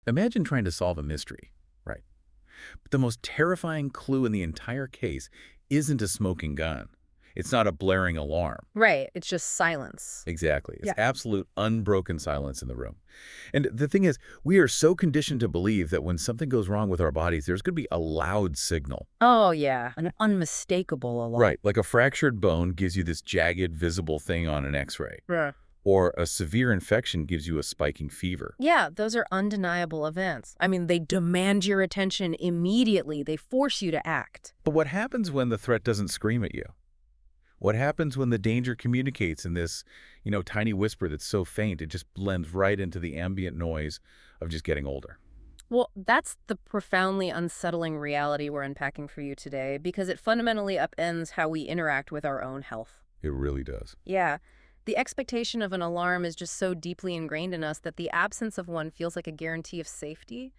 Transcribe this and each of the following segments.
Imagine trying to solve a mystery, right? But the most terrifying clue in the entire case isn't a smoking gun. It's not a blaring alarm. Right. It's just silence. Exactly. It's Yeah. absolute unbroken silence in the room. And the thing is, we are so conditioned to believe that when something goes wrong with our bodies, there's going to be a loud signal. Oh, yeah. An unmistakable alarm. Right. Like a fractured bone gives you this jagged, visible thing on an x-ray. Yeah. Or a severe infection gives you a spiking fever. Yeah, those are undeniable events. I mean, they demand your attention immediately. They force you to act. But what happens when the threat doesn't scream at you? What happens when the danger communicates in this, tiny whisper that's so faint it just blends right into the ambient noise of just getting older? Well, that's the profoundly unsettling reality we're unpacking for you today because it fundamentally upends how we interact with our own health. It really does. Yeah. The expectation of an alarm is just so deeply ingrained in us that the absence of one feels like a guarantee of safety,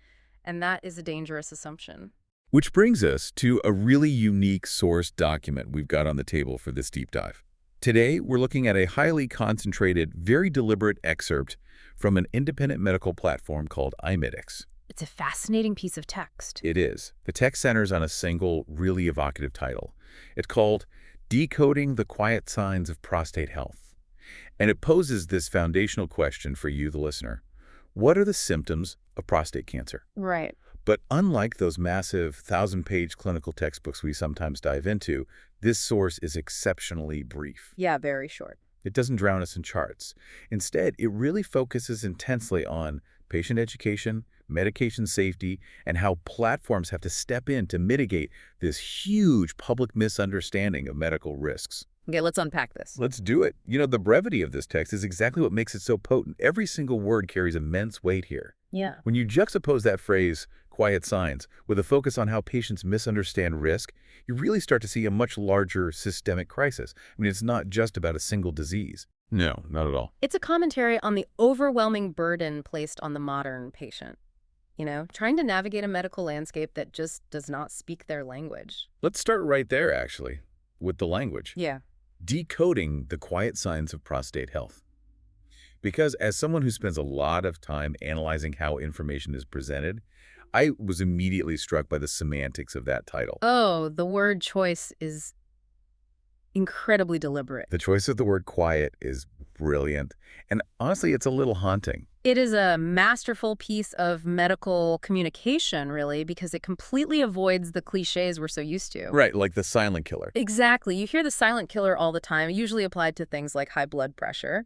and that is a dangerous assumption. Which brings us to a really unique source document we've got on the table for this deep dive. Today, we're looking at a highly concentrated, very deliberate excerpt from an independent medical platform called iMedix. It's a fascinating piece of text. It is. The text centers on a single, really evocative title. It's called Decoding the Quiet Signs of Prostate Health. And it poses this foundational question for you, the listener. What are the symptoms of prostate cancer? Right. But unlike those massive 1,000-page clinical textbooks we sometimes dive into, this source is exceptionally brief. Yeah, very short. It doesn't drown us in charts. Instead, it really focuses intensely on patient education, medication safety, and how platforms have to step in to mitigate this huge public misunderstanding of medical risks. Okay, let's unpack this. Let's do it. The brevity of this text is exactly what makes it so potent. Every single word carries immense weight here. Yeah. When you juxtapose that phrase, quiet signs, with a focus on how patients misunderstand risk, you really start to see a much larger systemic crisis. I mean, it's not just about a single disease. No, not at all. It's a commentary on the overwhelming burden placed on the modern patient. Trying to navigate a medical landscape that just does not speak their language. Let's start right there, actually, with the language. Yeah. Decoding the quiet signs of prostate health. Because as someone who spends a lot of time analyzing how information is presented, I was immediately struck by the semantics of that title. Oh, the word choice is incredibly deliberate. The choice of the word quiet is brilliant. And honestly, it's a little haunting. It is a masterful piece of medical communication, really, because it completely avoids the cliches we're so used to. Right, like the silent killer. Exactly. You hear the silent killer all the time, usually applied to things like high blood pressure.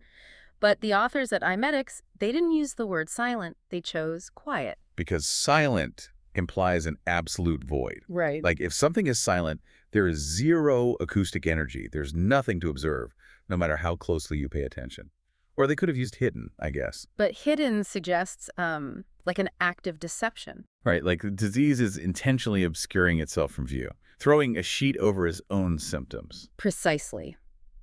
But the authors at iMedix, they didn't use the word silent. They chose quiet. Because silent implies an absolute void. Right. Like if something is silent, there is zero acoustic energy. There's nothing to observe, no matter how closely you pay attention. Or they could have used hidden, I guess. But hidden suggests like an active deception. Right, like the disease is intentionally obscuring itself from view, throwing a sheet over its own symptoms. Precisely.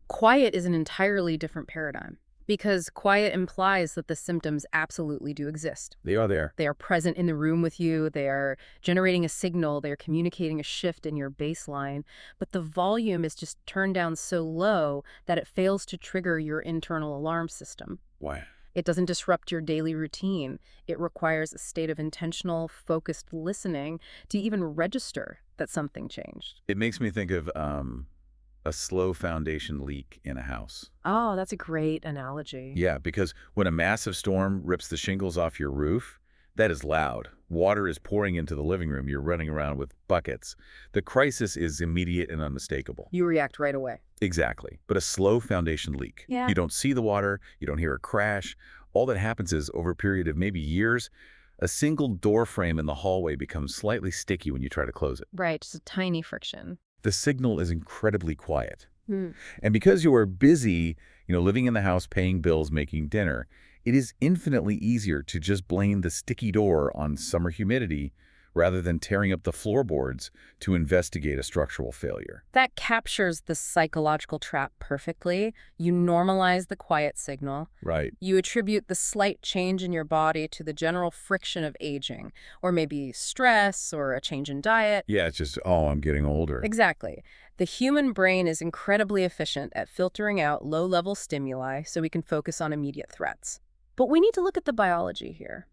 Quiet is an entirely different paradigm because quiet implies that the symptoms absolutely do exist. They are there. They are present in the room with you. They are generating a signal. They are communicating a shift in your baseline. But the volume is just turned down so low that it fails to trigger your internal alarm system. Why? It doesn't disrupt your daily routine. It requires a state of intentional, focused listening to even register that something changed. It makes me think of a slow foundation leak in a house. Oh, that's a great analogy. Yeah, because when a massive storm rips the shingles off your roof, that is loud. Water is pouring into the living room. You're running around with buckets. The crisis is immediate and unmistakable. You react right away. Exactly. But a slow foundation leak. Yeah. You don't see the water. You don't hear a crash. All that happens is, over a period of maybe years, a single door frame in the hallway becomes slightly sticky when you try to close it. Right, just a tiny friction. The signal is incredibly quiet. Hmm. And because you are busy, living in the house, paying bills, making dinner, it is infinitely easier to just blame the sticky door on summer humidity rather than tearing up the floorboards to investigate a structural failure. That captures the psychological trap perfectly. You normalize the quiet signal. Right. You attribute the slight change in your body to the general friction of aging, or maybe stress or a change in diet. Yeah, it's just, oh, I'm getting older. Exactly. The human brain is incredibly efficient at filtering out low-level stimuli so we can focus on immediate threats. But we need to look at the biology here.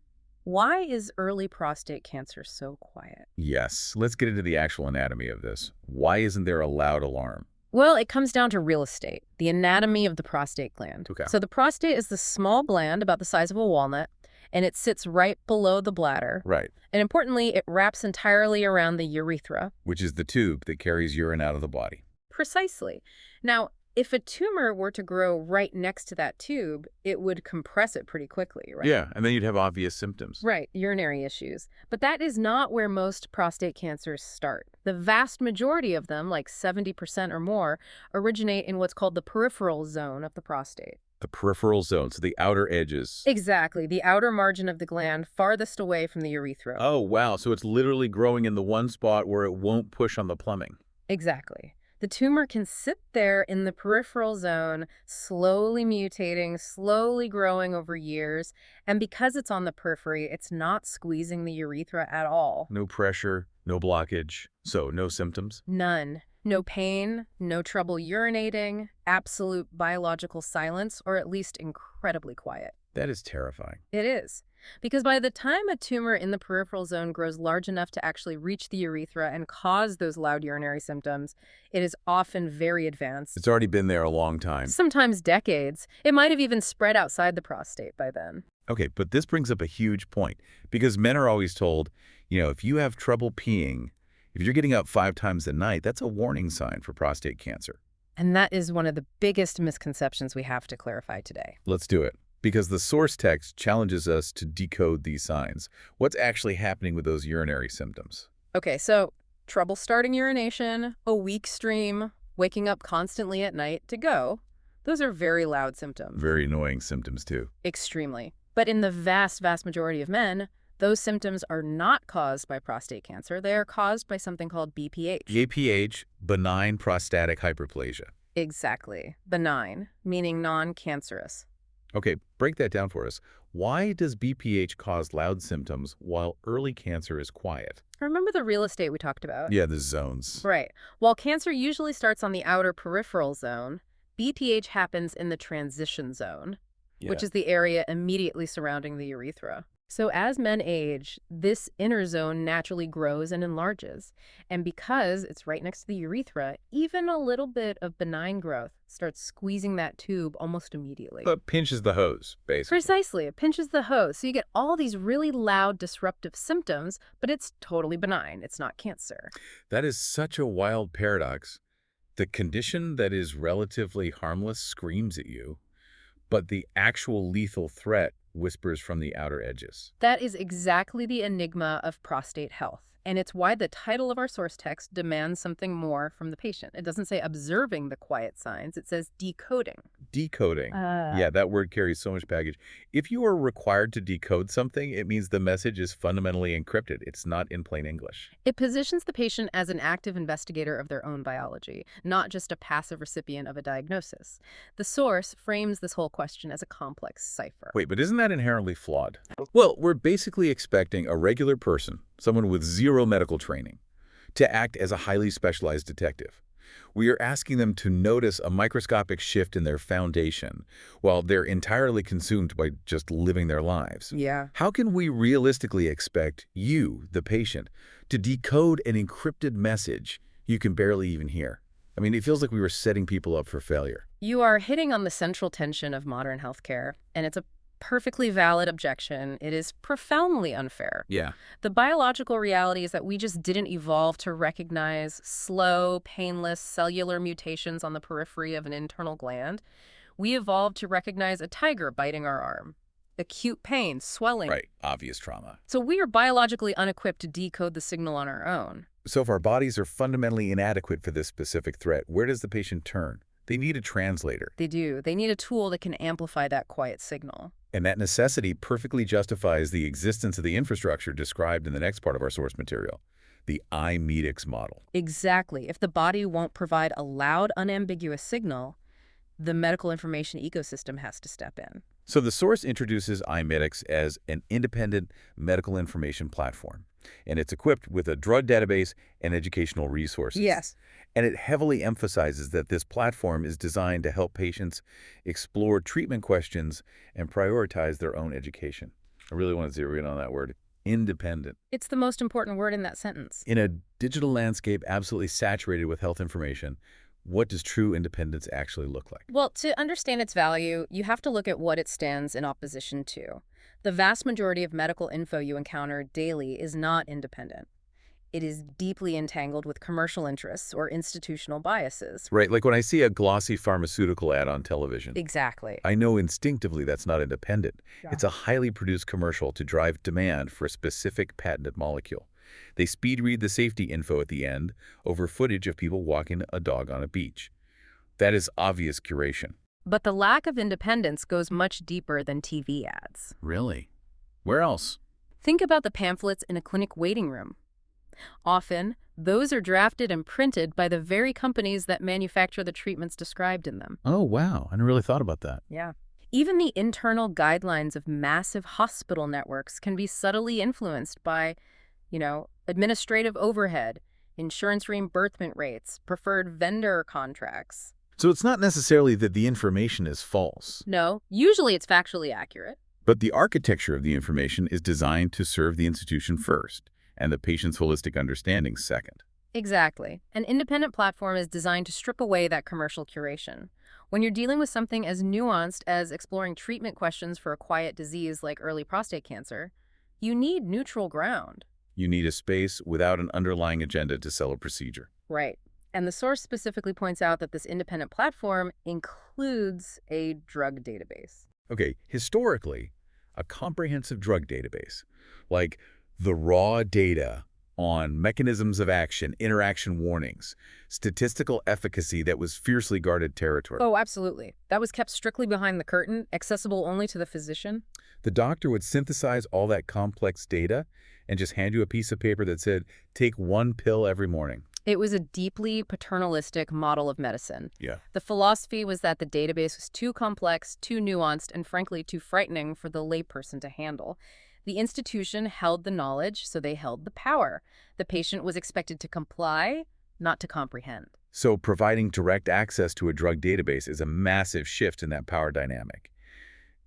Why is early prostate cancer so quiet? Yes, let's get into the actual anatomy of this. Why isn't there a loud alarm? Well, it comes down to real estate, the anatomy of the prostate gland. Okay. So the prostate is the small gland about the size of a walnut, and it sits right below the bladder. Right, And importantly, it wraps entirely around the urethra. which is the tube that carries urine out of the body. Precisely. Now, if a tumor were to grow right next to that tube, it would compress it pretty quickly, right? Yeah, and then you'd have obvious symptoms. Right, urinary issues. But that is not where most prostate cancers start. The vast majority of them, like 70% or more, originate in what's called the peripheral zone of the prostate. The peripheral zone, so the outer edges. Exactly, the outer margin of the gland farthest away from the urethra. Oh, wow, so it's literally growing in the one spot where it won't push on the plumbing. Exactly. The tumor can sit there in the peripheral zone, slowly mutating, slowly growing over years, and because it's on the periphery, it's not squeezing the urethra at all. No pressure, no blockage, so no symptoms. None. No pain, no trouble urinating, absolute biological silence, or at least incredibly quiet. That is terrifying. It is. Because by the time a tumor in the peripheral zone grows large enough to actually reach the urethra and cause those loud urinary symptoms, it is often very advanced. It's already been there a long time. Sometimes decades. It might have even spread outside the prostate by then. Okay, but this brings up a huge point, because men are always told, if you have trouble peeing, if you're getting up 5 times a night, that's a warning sign for prostate cancer. And that is one of the biggest misconceptions we have to clarify today. Let's do it, because the source text challenges us to decode these signs. What's actually happening with those urinary symptoms? Okay, so trouble starting urination, a weak stream, waking up constantly at night to go. Those are very loud symptoms. Very annoying symptoms, too. Extremely. But in the vast, vast majority of men, those symptoms are not caused by prostate cancer. They are caused by something called BPH. BPH, benign prostatic hyperplasia. Exactly. Benign, meaning non-cancerous. Okay, break that down for us. Why does BPH cause loud symptoms while early cancer is quiet? Remember the real estate we talked about? Yeah, the zones. Right. While cancer usually starts on the outer peripheral zone, BPH happens in the transition zone, which is the area immediately surrounding the urethra. So as men age, this inner zone naturally grows and enlarges. And because it's right next to the urethra, even a little bit of benign growth starts squeezing that tube almost immediately. But pinches the hose, basically. Precisely. It pinches the hose. So you get all these really loud, disruptive symptoms, but it's totally benign. It's not cancer. That is such a wild paradox. The condition that is relatively harmless screams at you, but the actual lethal threat whispers from the outer edges. That is exactly the enigma of prostate health. And it's why the title of our source text demands something more from the patient. It doesn't say observing the quiet signs. It says decoding. Decoding. Yeah, that word carries so much baggage. If you are required to decode something, it means the message is fundamentally encrypted. It's not in plain English. It positions the patient as an active investigator of their own biology, not just a passive recipient of a diagnosis. The source frames this whole question as a complex cipher. Wait, but isn't that inherently flawed? Well, we're basically expecting a regular person, someone with zero medical training, to act as a highly specialized detective. We are asking them to notice a microscopic shift in their foundation while they're entirely consumed by just living their lives. Yeah. How can we realistically expect you, the patient, to decode an encrypted message you can barely even hear? I mean, it feels like we were setting people up for failure. You are hitting on the central tension of modern healthcare, and it's a perfectly valid objection. It is profoundly unfair. Yeah. The biological reality is that we just didn't evolve to recognize slow, painless cellular mutations on the periphery of an internal gland. We evolved to recognize a tiger biting our arm, acute pain, swelling. Right. Obvious trauma. So we are biologically unequipped to decode the signal on our own. So if our bodies are fundamentally inadequate for this specific threat, where does the patient turn? They need a translator. They do. They need a tool that can amplify that quiet signal. And that necessity perfectly justifies the existence of the infrastructure described in the next part of our source material, the iMedix model. Exactly. If the body won't provide a loud, unambiguous signal, the medical information ecosystem has to step in. So the source introduces iMedix as an independent medical information platform, and it's equipped with a drug database and educational resources. Yes. And it heavily emphasizes that this platform is designed to help patients explore treatment questions and prioritize their own education. I really want to zero in on that word, independent. It's the most important word in that sentence. In a digital landscape absolutely saturated with health information, what does true independence actually look like? Well, to understand its value, you have to look at what it stands in opposition to. The vast majority of medical info you encounter daily is not independent. It is deeply entangled with commercial interests or institutional biases. Right, like when I see a glossy pharmaceutical ad on television, Exactly. I know instinctively that's not independent. Yeah. It's a highly produced commercial to drive demand for a specific patented molecule. They speed read the safety info at the end over footage of people walking a dog on a beach. That is obvious curation. But the lack of independence goes much deeper than TV ads. Really? Where else? Think about the pamphlets in a clinic waiting room. Often, those are drafted and printed by the very companies that manufacture the treatments described in them. Oh, wow. I never really thought about that. Yeah. Even the internal guidelines of massive hospital networks can be subtly influenced by, administrative overhead, insurance reimbursement rates, preferred vendor contracts. So it's not necessarily that the information is false, No, usually it's factually accurate. but the architecture of the information is designed to serve the institution first and the patient's holistic understanding second. Exactly. An independent platform is designed to strip away that commercial curation. When you're dealing with something as nuanced as exploring treatment questions for a quiet disease like early prostate cancer, you need neutral ground. You need a space without an underlying agenda to sell a procedure. Right. And the source specifically points out that this independent platform includes a drug database. Okay, historically, a comprehensive drug database, like the raw data on mechanisms of action, interaction warnings, statistical efficacy that was fiercely guarded territory. Oh, absolutely. That was kept strictly behind the curtain, accessible only to the physician. The doctor would synthesize all that complex data and just hand you a piece of paper that said, take one pill every morning. It was a deeply paternalistic model of medicine. Yeah. The philosophy was that the database was too complex, too nuanced, and frankly too frightening for the layperson to handle. The institution held the knowledge, so they held the power. The patient was expected to comply, not to comprehend. So providing direct access to a drug database is a massive shift in that power dynamic.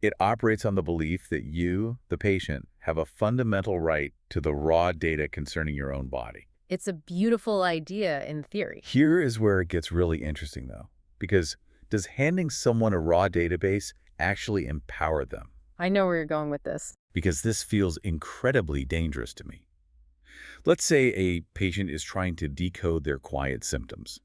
It operates on the belief that you, the patient, have a fundamental right to the raw data concerning your own body. It's a beautiful idea in theory. Here is where it gets really interesting, though, because does handing someone a raw database actually empower them? I know where you're going with this. Because this feels incredibly dangerous to me. Let's say a patient is trying to decode their quiet symptoms.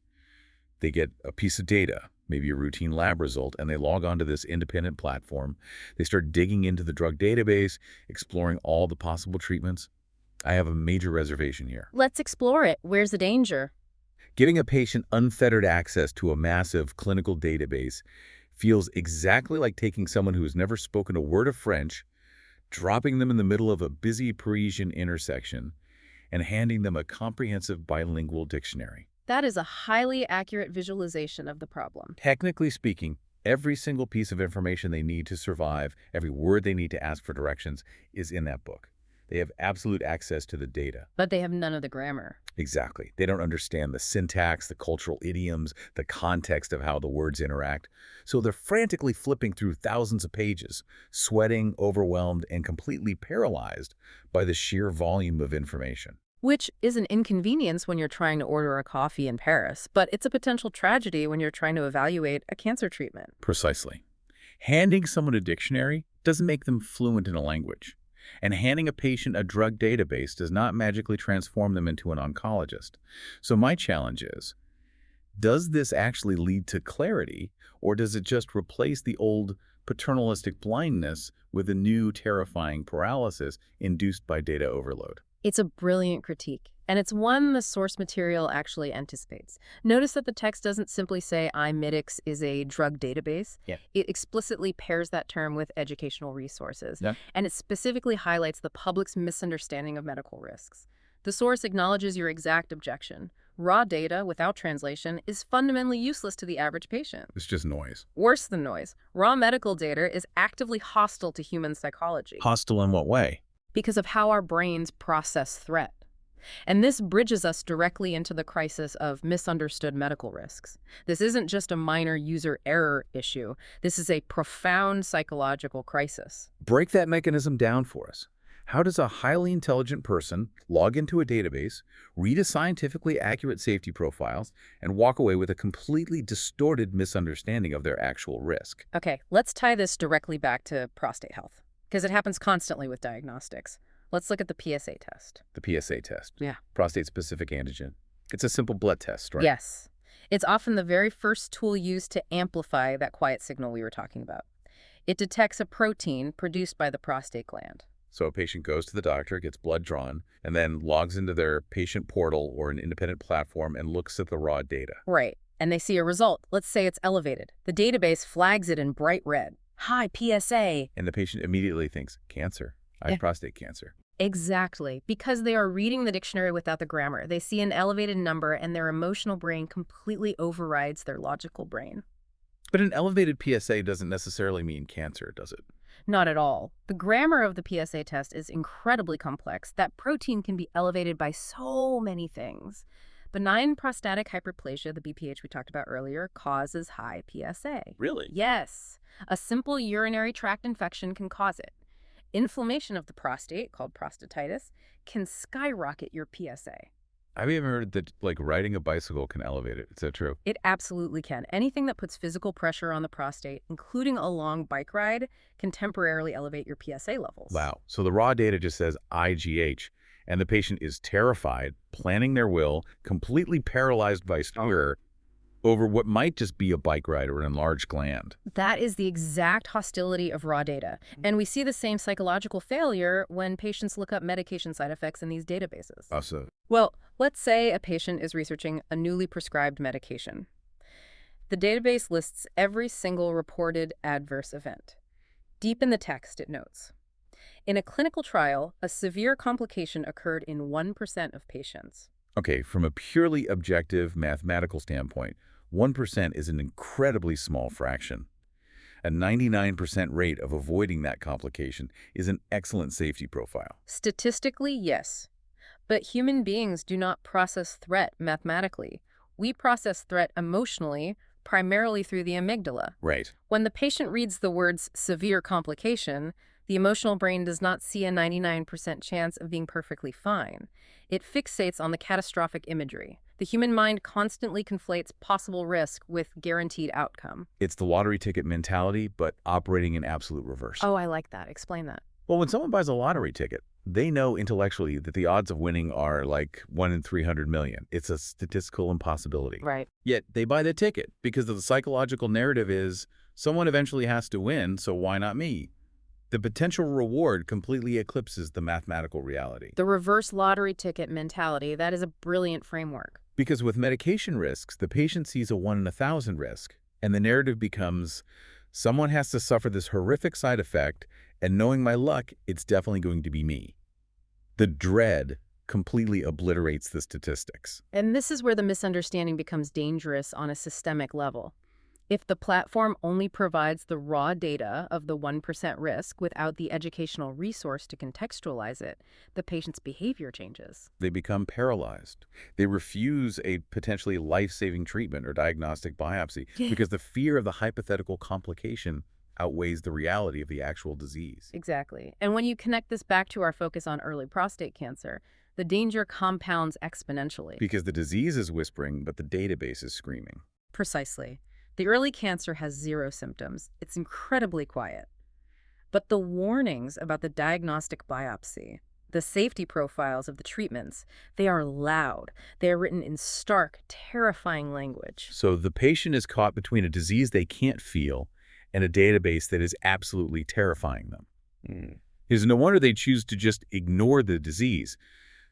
They get a piece of data, maybe a routine lab result, and they log onto this independent platform. They start digging into the drug database, exploring all the possible treatments. I have a major reservation here. Let's explore it. Where's the danger? Giving a patient unfettered access to a massive clinical database feels exactly like taking someone who has never spoken a word of French, dropping them in the middle of a busy Parisian intersection, and handing them a comprehensive bilingual dictionary. That is a highly accurate visualization of the problem. Technically speaking, every single piece of information they need to survive, every word they need to ask for directions, is in that book. They have absolute access to the data. But they have none of the grammar. Exactly. They don't understand the syntax, the cultural idioms, the context of how the words interact. So they're frantically flipping through thousands of pages, sweating, overwhelmed, and completely paralyzed by the sheer volume of information. Which is an inconvenience when you're trying to order a coffee in Paris, but it's a potential tragedy when you're trying to evaluate a cancer treatment. Precisely. Handing someone a dictionary doesn't make them fluent in a language. And handing a patient a drug database does not magically transform them into an oncologist. So my challenge is, does this actually lead to clarity, or does it just replace the old paternalistic blindness with a new terrifying paralysis induced by data overload? It's a brilliant critique, and it's one the source material actually anticipates. Notice that the text doesn't simply say iMedix is a drug database. Yeah. It explicitly pairs that term with educational resources, Yeah. and it specifically highlights the public's misunderstanding of medical risks. The source acknowledges your exact objection. Raw data without translation is fundamentally useless to the average patient. It's just noise. Worse than noise, raw medical data is actively hostile to human psychology. Hostile in what way? Because of how our brains process threat. And this bridges us directly into the crisis of misunderstood medical risks. This isn't just a minor user error issue. This is a profound psychological crisis. Break that mechanism down for us. How does a highly intelligent person log into a database, read a scientifically accurate safety profiles, and walk away with a completely distorted misunderstanding of their actual risk? Okay, let's tie this directly back to prostate health, because it happens constantly with diagnostics. Let's look at the PSA test. The PSA test. Yeah. Prostate-specific antigen. It's a simple blood test, right? Yes. It's often the very first tool used to amplify that quiet signal we were talking about. It detects a protein produced by the prostate gland. So a patient goes to the doctor, gets blood drawn, and then logs into their patient portal or an independent platform and looks at the raw data. Right. And they see a result. Let's say it's elevated. The database flags it in bright red. High PSA. And the patient immediately thinks, cancer. I have prostate cancer. Exactly. Because they are reading the dictionary without the grammar. They see an elevated number and their emotional brain completely overrides their logical brain. But an elevated PSA doesn't necessarily mean cancer, does it? Not at all. The grammar of the PSA test is incredibly complex. That protein can be elevated by so many things. Benign prostatic hyperplasia, the BPH we talked about earlier, causes high PSA. Really? Yes. A simple urinary tract infection can cause it. Inflammation of the prostate, called prostatitis, can skyrocket your PSA. I've even heard that, riding a bicycle can elevate it. Is that true? It absolutely can. Anything that puts physical pressure on the prostate, including a long bike ride, can temporarily elevate your PSA levels. Wow. So the raw data just says IGH, and the patient is terrified, planning their will, completely paralyzed by fear over what might just be a bike ride or an enlarged gland. That is the exact hostility of raw data. And we see the same psychological failure when patients look up medication side effects in these databases. Well, let's say a patient is researching a newly prescribed medication. The database lists every single reported adverse event. Deep in the text, it notes, in a clinical trial, a severe complication occurred in 1% of patients. Okay, from a purely objective mathematical standpoint, 1% is an incredibly small fraction. A 99% rate of avoiding that complication is an excellent safety profile. Statistically, yes. But human beings do not process threat mathematically. We process threat emotionally, primarily through the amygdala. Right. When the patient reads the words severe complication, the emotional brain does not see a 99% chance of being perfectly fine. It fixates on the catastrophic imagery. The human mind constantly conflates possible risk with guaranteed outcome. It's the lottery ticket mentality, but operating in absolute reverse. Oh, I like that. Explain that. Well, when someone buys a lottery ticket, they know intellectually that the odds of winning are like 1 in 300 million. It's a statistical impossibility. Right. Yet they buy the ticket because the psychological narrative is someone eventually has to win, so why not me? The potential reward completely eclipses the mathematical reality. The reverse lottery ticket mentality, that is a brilliant framework. Because with medication risks, the patient sees a 1 in 1,000 risk, and the narrative becomes, someone has to suffer this horrific side effect, and knowing my luck, it's definitely going to be me. The dread completely obliterates the statistics. And this is where the misunderstanding becomes dangerous on a systemic level. If the platform only provides the raw data of the 1% risk without the educational resource to contextualize it, the patient's behavior changes. They become paralyzed. They refuse a potentially life-saving treatment or diagnostic biopsy because the fear of the hypothetical complication outweighs the reality of the actual disease. Exactly. And when you connect this back to our focus on early prostate cancer, the danger compounds exponentially. Because the disease is whispering, but the database is screaming. Precisely. The early cancer has 0 symptoms. It's incredibly quiet. But the warnings about the diagnostic biopsy, the safety profiles of the treatments, they are loud. They are written in stark, terrifying language. So the patient is caught between a disease they can't feel and a database that is absolutely terrifying them. It is no wonder they choose to just ignore the disease.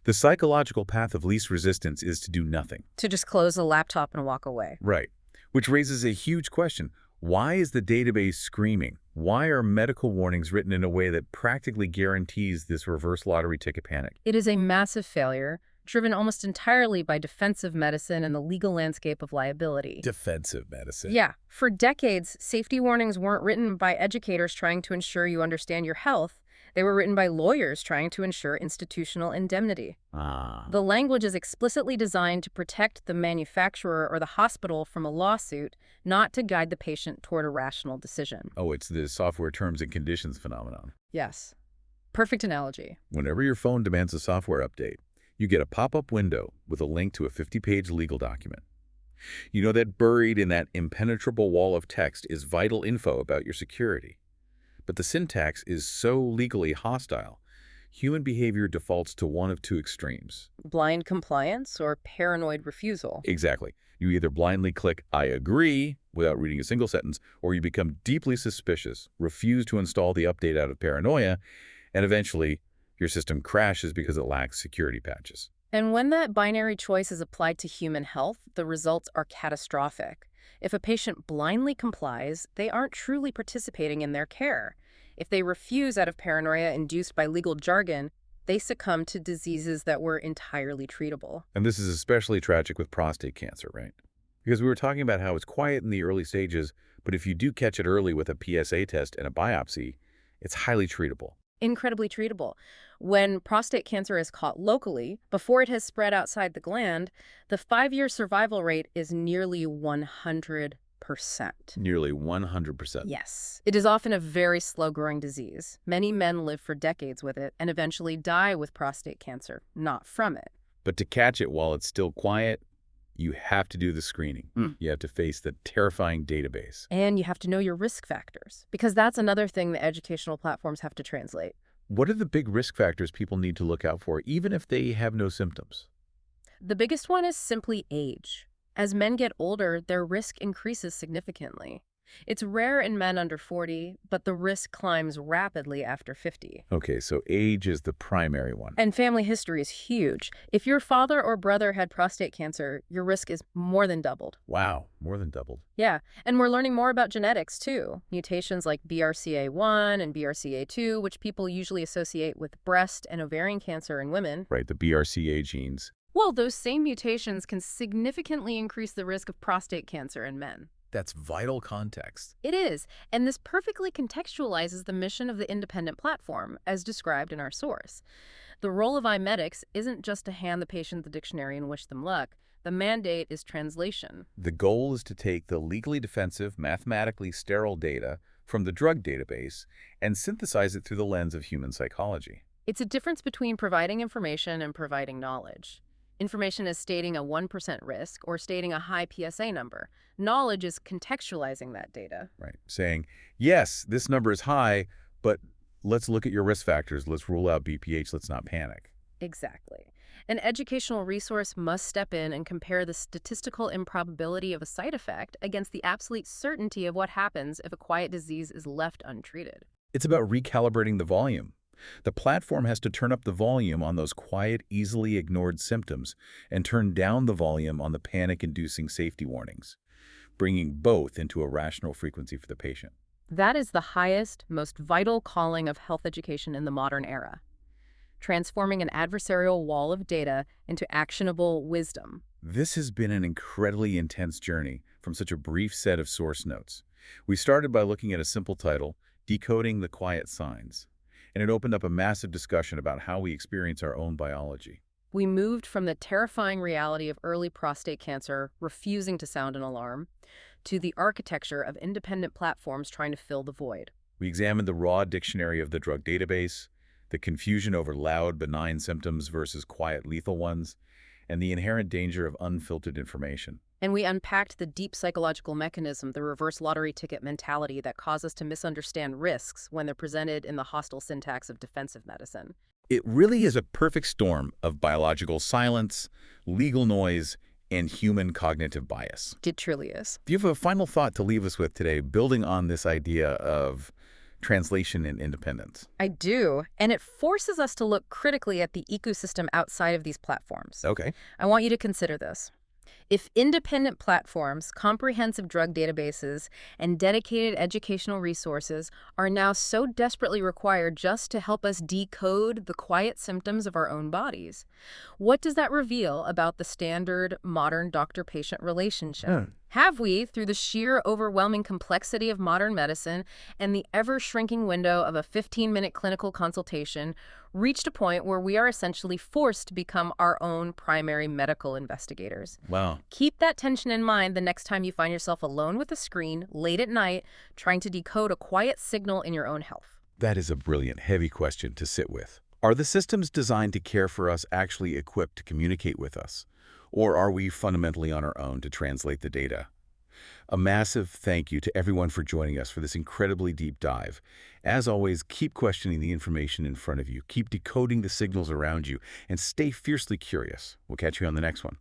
The psychological path of least resistance is to do nothing. To just close a laptop and walk away. Right. Which raises a huge question. Why is the database screaming? Why are medical warnings written in a way that practically guarantees this reverse lottery ticket panic? It is a massive failure, driven almost entirely by defensive medicine and the legal landscape of liability. Defensive medicine. Yeah. For decades, safety warnings weren't written by educators trying to ensure you understand your health. They were written by lawyers trying to ensure institutional indemnity. Ah. The language is explicitly designed to protect the manufacturer or the hospital from a lawsuit, not to guide the patient toward a rational decision. Oh, it's the software terms and conditions phenomenon. Yes. Perfect analogy. Whenever your phone demands a software update, you get a pop-up window with a link to a 50-page legal document. You know that buried in that impenetrable wall of text is vital info about your security. But the syntax is so legally hostile, human behavior defaults to one of two extremes. Blind compliance or paranoid refusal. Exactly. You either blindly click, "I agree," without reading a single sentence, or you become deeply suspicious, refuse to install the update out of paranoia, and eventually your system crashes because it lacks security patches. And when that binary choice is applied to human health, the results are catastrophic. If a patient blindly complies, they aren't truly participating in their care. If they refuse out of paranoia induced by legal jargon, they succumb to diseases that were entirely treatable. And this is especially tragic with prostate cancer, right? Because we were talking about how it's quiet in the early stages, but if you do catch it early with a PSA test and a biopsy, it's highly treatable. Incredibly treatable. When prostate cancer is caught locally, before it has spread outside the gland, the 5-year survival rate is nearly 100%. Nearly 100%. Yes. It is often a very slow-growing disease. Many men live for decades with it and eventually die with prostate cancer, not from it. But to catch it while it's still quiet, you have to do the screening. You have to face the terrifying database. And you have to know your risk factors, because that's another thing the educational platforms have to translate. What are the big risk factors people need to look out for, even if they have no symptoms? The biggest one is simply age. As men get older, their risk increases significantly. It's rare in men under 40, but the risk climbs rapidly after 50. Okay, so age is the primary one. And family history is huge. If your father or brother had prostate cancer, your risk is more than doubled. Wow, more than doubled. Yeah, and we're learning more about genetics, too. Mutations like BRCA1 and BRCA2, which people usually associate with breast and ovarian cancer in women. Right, the BRCA genes. Well, those same mutations can significantly increase the risk of prostate cancer in men. That's vital context. It is, and this perfectly contextualizes the mission of the independent platform, as described in our source. The role of iMedix isn't just to hand the patient the dictionary and wish them luck. The mandate is translation. The goal is to take the legally defensive, mathematically sterile data from the drug database and synthesize it through the lens of human psychology. It's a difference between providing information and providing knowledge. Information is stating a 1% risk or stating a high PSA number. Knowledge is contextualizing that data. Right. Saying, yes, this number is high, but let's look at your risk factors. Let's rule out BPH. Let's not panic. Exactly. An educational resource must step in and compare the statistical improbability of a side effect against the absolute certainty of what happens if a quiet disease is left untreated. It's about recalibrating the volume. The platform has to turn up the volume on those quiet, easily ignored symptoms and turn down the volume on the panic-inducing safety warnings, bringing both into a rational frequency for the patient. That is the highest, most vital calling of health education in the modern era, transforming an adversarial wall of data into actionable wisdom. This has been an incredibly intense journey from such a brief set of source notes. We started by looking at a simple title, Decoding the Quiet Signs, and it opened up a massive discussion about how we experience our own biology. We moved from the terrifying reality of early prostate cancer refusing to sound an alarm to the architecture of independent platforms trying to fill the void. We examined the raw dictionary of the drug database, the confusion over loud, benign symptoms versus quiet, lethal ones, and the inherent danger of unfiltered information. And we unpacked the deep psychological mechanism, the reverse lottery ticket mentality that causes us to misunderstand risks when they're presented in the hostile syntax of defensive medicine. It really is a perfect storm of biological silence, legal noise, and human cognitive bias. It truly is. Do you have a final thought to leave us with today, building on this idea of translation and independence? I do, and it forces us to look critically at the ecosystem outside of these platforms. Okay. I want you to consider this. If independent platforms, comprehensive drug databases, and dedicated educational resources are now so desperately required just to help us decode the quiet symptoms of our own bodies, what does that reveal about the standard modern doctor-patient relationship? Have we, through the sheer overwhelming complexity of modern medicine and the ever-shrinking window of a 15-minute clinical consultation, reached a point where we are essentially forced to become our own primary medical investigators? Wow. Keep that tension in mind the next time you find yourself alone with a screen, late at night, trying to decode a quiet signal in your own health. That is a brilliant, heavy question to sit with. Are the systems designed to care for us actually equipped to communicate with us? Or are we fundamentally on our own to translate the data? A massive thank you to everyone for joining us for this incredibly deep dive. As always, keep questioning the information in front of you, keep decoding the signals around you, and stay fiercely curious. We'll catch you on the next one.